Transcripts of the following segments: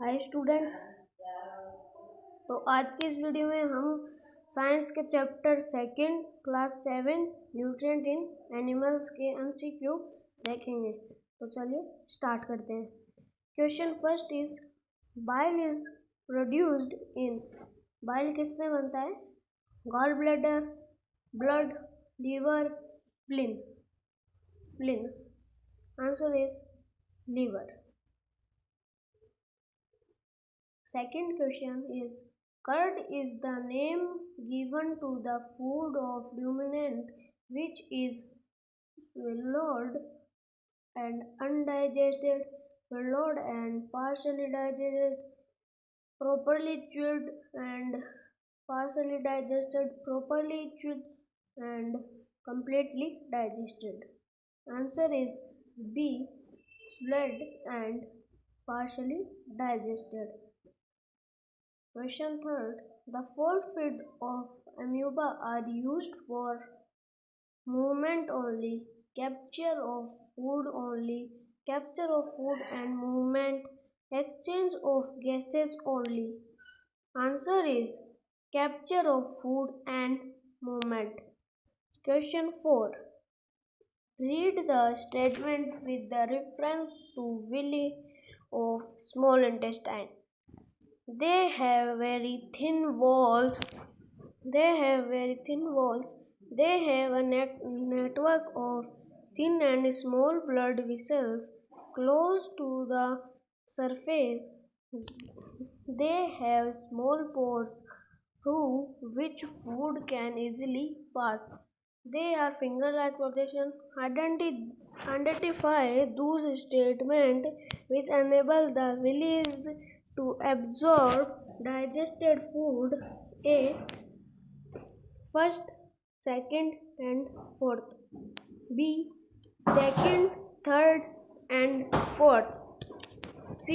Hi students. तो आज की इस वीडियो में हम साइंस के chapter second class 7 nutrient in animals के एमसीक्यू देखेंगे। तो चलिए स्टार्ट करते हैं। Question first is bile is produced in. Bile किस में बनता है? Gallbladder, blood, liver, spleen. Spleen answer is liver. Second question is curd is the name given to the food of ruminant which is swallowed and undigested, swallowed and partially digested, properly chewed and partially digested, properly chewed and completely digested. Answer is B. Swallowed and partially digested. Question third. The false feet of amoeba are used for movement only, capture of food only, capture of food and movement, exchange of gases only. Answer is capture of food and movement. Question 4. Read the statement with the reference to villi of small intestine. They have very thin walls. They have very thin walls. They have a network of thin and small blood vessels close to the surface. They have small pores through which food can easily pass. They are finger-like projection. Identify those statements which enable the villi to absorb digested food. A. First, second and fourth. B. Second, third and fourth. C.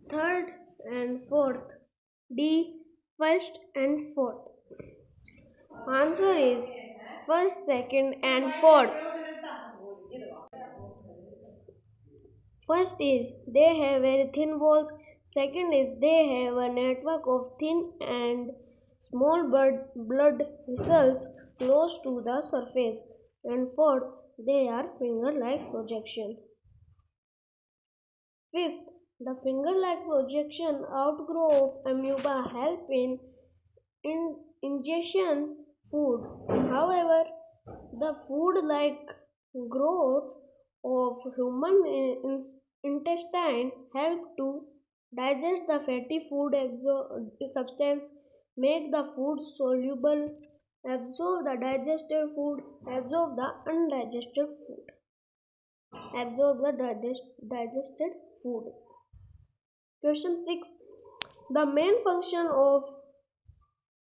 Third and fourth. D. First and fourth. Answer is first, second and fourth. First is they have very thin walls. Second is they have a network of thin and small blood vessels close to the surface. And fourth, they are finger-like projection. Fifth, the finger-like projection outgrow of amoeba help in ingestion food. However, the food-like growth of human intestine help to digest the fatty food substance, make the food soluble, absorb the digested food, absorb the undigested food, absorb the digested food. Question 6. The main function of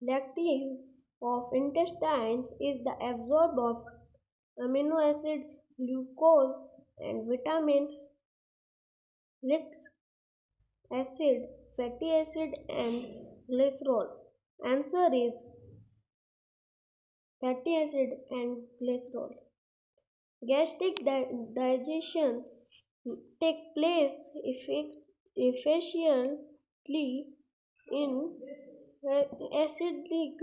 lactase of intestine is the absorb of amino acid, glucose and vitamin, lactic acid, fatty acid and glycerol. Answer is fatty acid and glycerol. Gastric digestion take place efficiently in acidic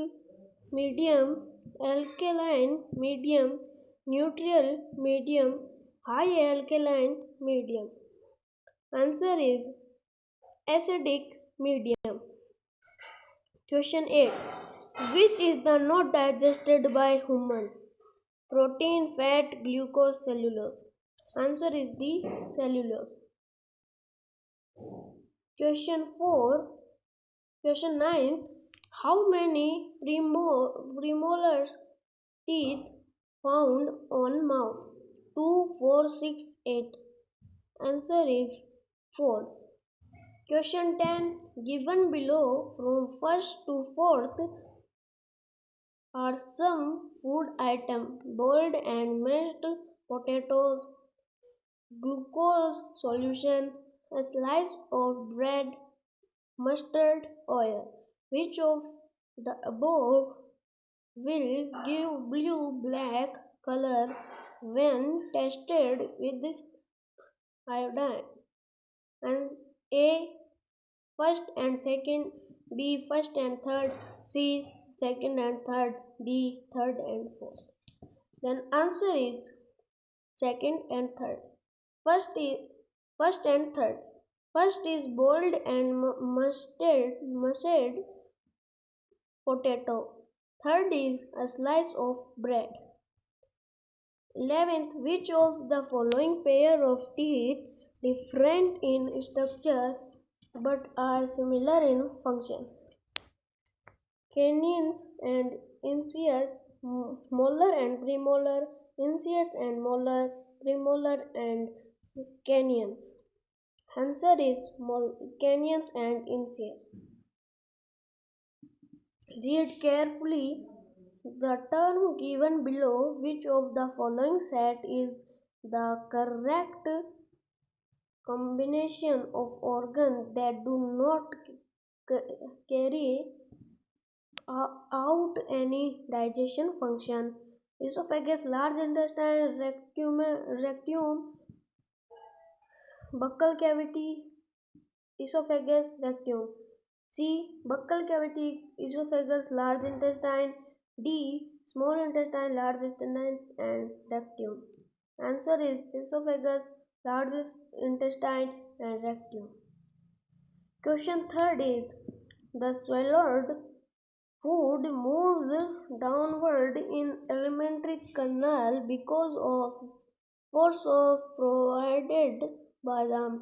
medium, alkaline medium, neutral medium, high alkaline medium. Answer is acidic medium. Question 8. Which is the not digested by human? Protein, fat, glucose, cellulose. Answer is the cellulose. Question 4. Question 9. How many premolars teeth found on mouth? 2, 4, 6, 8. Answer is 4. Question 10. Given below from first to fourth are some food items: boiled and mashed potatoes, glucose solution, a slice of bread, mustard oil. Which of the above will give blue-black color when tested with iodine? And A. first and second, B first and third, C second and third, D third and fourth. Then answer is second and third. First is first and third. First is boiled and mashed potato. Third is a slice of bread. 11th, which of the following pair of teeth different in structure but are similar in function? Canines and incisors, molar and premolar, incisors and molar, premolar and canines. Answer is canines and incisors. Read carefully the term given below. Which of the following set is the correct combination of organs that do not carry out any digestion function? Esophagus, large intestine, rectum, buccal cavity, esophagus, rectum. C. Buccal cavity, esophagus, large intestine. D. Small intestine, large intestine and rectum. Answer is esophagus, large intestine and rectum. Question third is, the swallowed food moves downward in alimentary canal because of force provided by the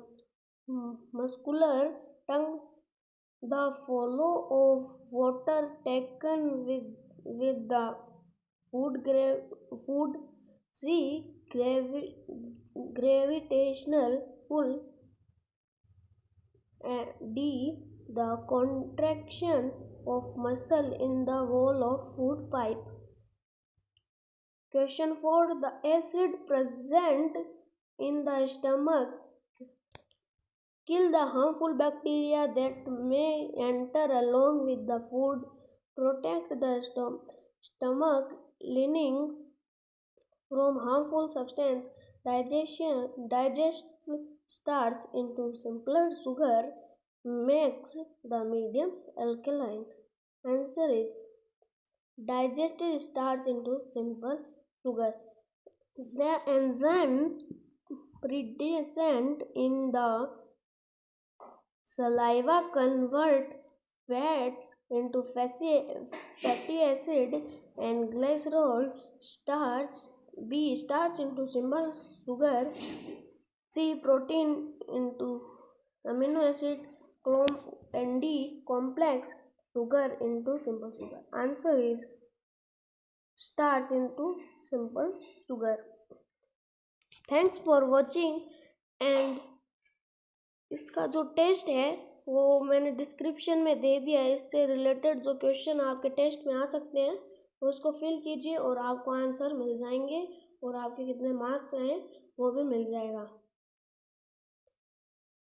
muscular tongue. The flow of water taken with the food. C. Gravitational pull. D. The contraction of muscle in the wall of food pipe. Question 4. The acid present in the stomach kill the harmful bacteria that may enter along with the food. Protect the stomach lining from harmful substance. Digests starch into simpler sugar, makes the medium alkaline. Answer is digested starch into simple sugar. The enzyme present in the saliva convert fats into fatty acid and glycerol. Starch. B. Starch into simple sugar. C. Protein into amino acid. And D. Complex sugar into simple sugar. Answer is starch into simple sugar. Thanks for watching. And इसका जो test है वो मैंने description में दे दिया है. इससे related जो क्वेश्चन आपके टेस्ट में आ सकते हैं तो उसको फिल कीजिए और आपको आंसर मिल जाएंगे और आपके कितने मार्क्स हैं वो भी मिल जाएगा.